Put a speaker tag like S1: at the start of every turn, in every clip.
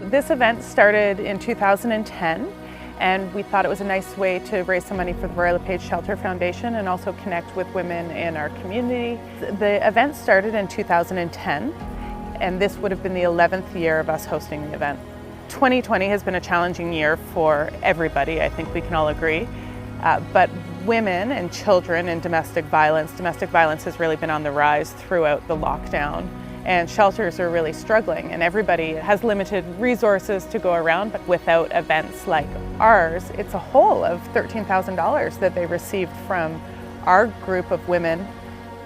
S1: This event started in 2010, and we thought it was a nice way to raise some money for the Royal LePage Shelter Foundation and also connect with women in our community. The event started in 2010, and this would have been the 11th year of us hosting the event. 2020 has been a challenging year for everybody, I think we can all agree, but women and children in domestic violence has really been on the rise throughout the lockdown. And shelters are really struggling, and everybody has limited resources to go around, but without events like ours, it's a whole of $13,000 that they received from our group of women.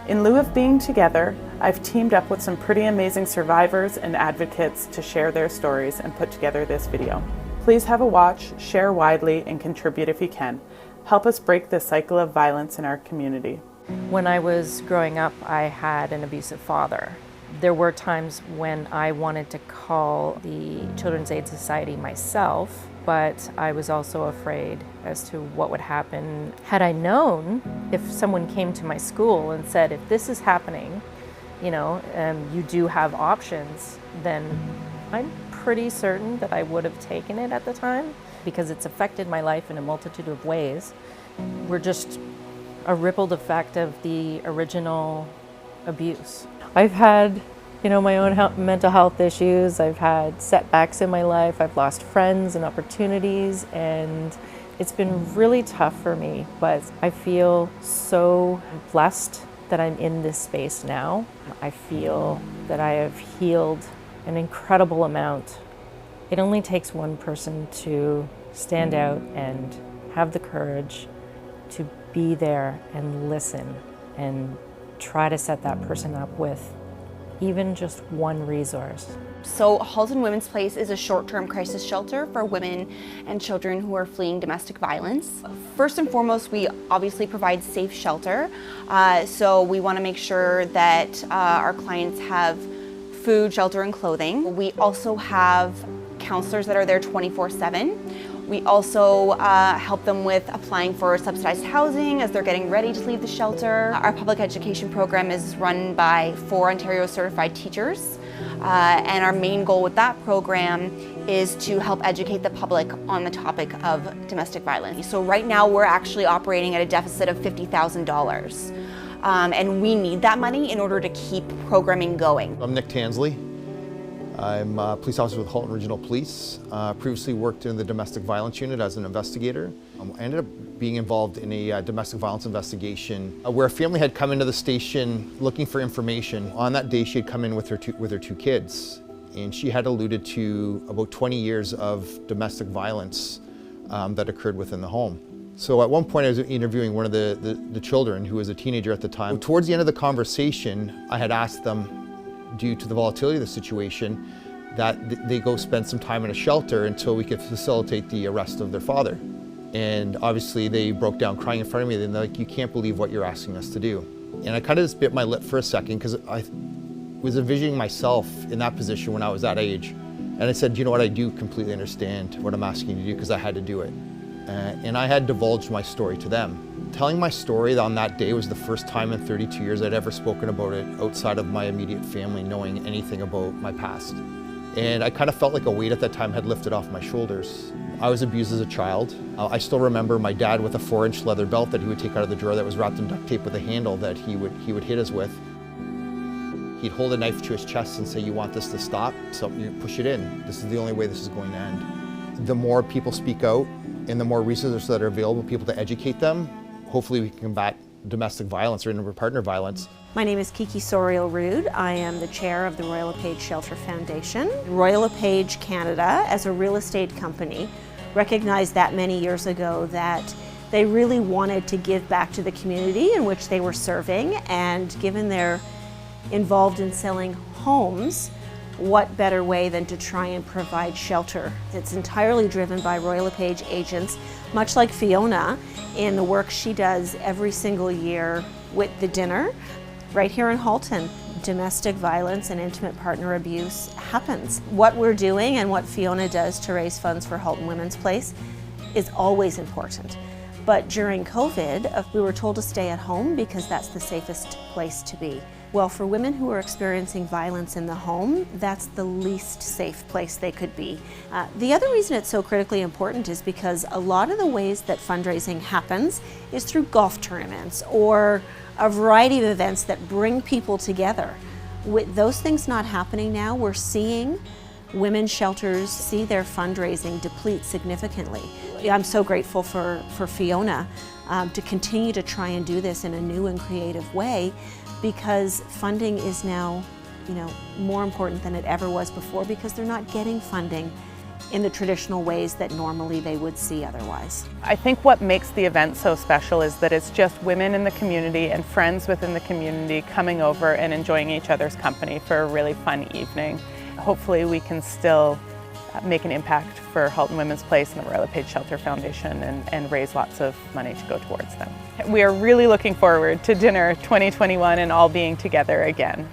S1: In lieu of being together, I've teamed up with some pretty amazing survivors and advocates to share their stories and put together this video. Please have a watch, share widely, and contribute if you can. Help us break the cycle of violence in our community.
S2: When I was growing up, I had an abusive father. There were times when I wanted to call the Children's Aid Society myself, but I was also afraid as to what would happen. Had I known, if someone came to my school and said, if this is happening, you do have options, then I'm pretty certain that I would have taken it at the time, because it's affected my life in a multitude of ways. We're just a rippled effect of the original abuse. I've had, my own mental health issues. I've had setbacks in my life. I've lost friends and opportunities, and it's been really tough for me, but I feel so blessed that I'm in this space now. I feel that I have healed an incredible amount. It only takes one person to stand out and have the courage to be there and listen and try to set that person up with even just one resource.
S3: So Halton Women's Place is a short-term crisis shelter for women and children who are fleeing domestic violence. First and foremost, we obviously provide safe shelter. So we want to make sure that our clients have food, shelter, and clothing. We also have counselors that are there 24/7. We also help them with applying for subsidized housing as they're getting ready to leave the shelter. Our public education program is run by 4 Ontario certified teachers. And our main goal with that program is to help educate the public on the topic of domestic violence. So right now we're actually operating at a deficit of $50,000. And we need that money in order to keep programming going.
S4: I'm Nick Tansley. I'm a police officer with Halton Regional Police. Previously worked in the domestic violence unit as an investigator. I ended up being involved in a domestic violence investigation where a family had come into the station looking for information. On that day, she had come in with her two kids, and she had alluded to about 20 years of domestic violence that occurred within the home. So at one point, I was interviewing one of the children, who was a teenager at the time. Towards the end of the conversation, I had asked them, due to the volatility of the situation, that they go spend some time in a shelter until we could facilitate the arrest of their father. And obviously they broke down crying in front of me, and they're like, you can't believe what you're asking us to do. And I kind of just bit my lip for a second, because I was envisioning myself in that position when I was that age. And I said, you know what, I do completely understand what I'm asking you to do, because I had to do it. And I had divulged my story to them. Telling my story on that day was the first time in 32 years I'd ever spoken about it outside of my immediate family knowing anything about my past. And I kind of felt like a weight at that time had lifted off my shoulders. I was abused as a child. I still remember my dad with a 4-inch leather belt that he would take out of the drawer that was wrapped in duct tape with a handle that he would hit us with. He'd hold a knife to his chest and say, you want this to stop? So you push it in. This is the only way this is going to end. The more people speak out and the more resources that are available, people to educate them, hopefully we can combat domestic violence or inter-partner violence.
S5: My name is Kiki Story. I am the chair of the Royal LePage Shelter Foundation. Royal LePage Canada, as a real estate company, recognized that many years ago that they really wanted to give back to the community in which they were serving, and given they're involved in selling homes, what better way than to try and provide shelter? It's entirely driven by Royal LePage agents, much like Fionna in the work she does every single year with the dinner. Right here in Halton, domestic violence and intimate partner abuse happens. What we're doing and what Fionna does to raise funds for Halton Women's Place is always important. But during COVID, we were told to stay at home because that's the safest place to be. Well, for women who are experiencing violence in the home, that's the least safe place they could be. The other reason it's so critically important is because a lot of the ways that fundraising happens is through golf tournaments or a variety of events that bring people together. With those things not happening now, we're seeing women's shelters see their fundraising deplete significantly. I'm so grateful for Fionna to continue to try and do this in a new and creative way, because funding is now, more important than it ever was before, because they're not getting funding in the traditional ways that normally they would see otherwise.
S1: I think what makes the event so special is that it's just women in the community and friends within the community coming over and enjoying each other's company for a really fun evening. Hopefully we can still make an impact for Halton Women's Place and the Royal LePage Shelter Foundation and raise lots of money to go towards them. We are really looking forward to dinner 2021 and all being together again.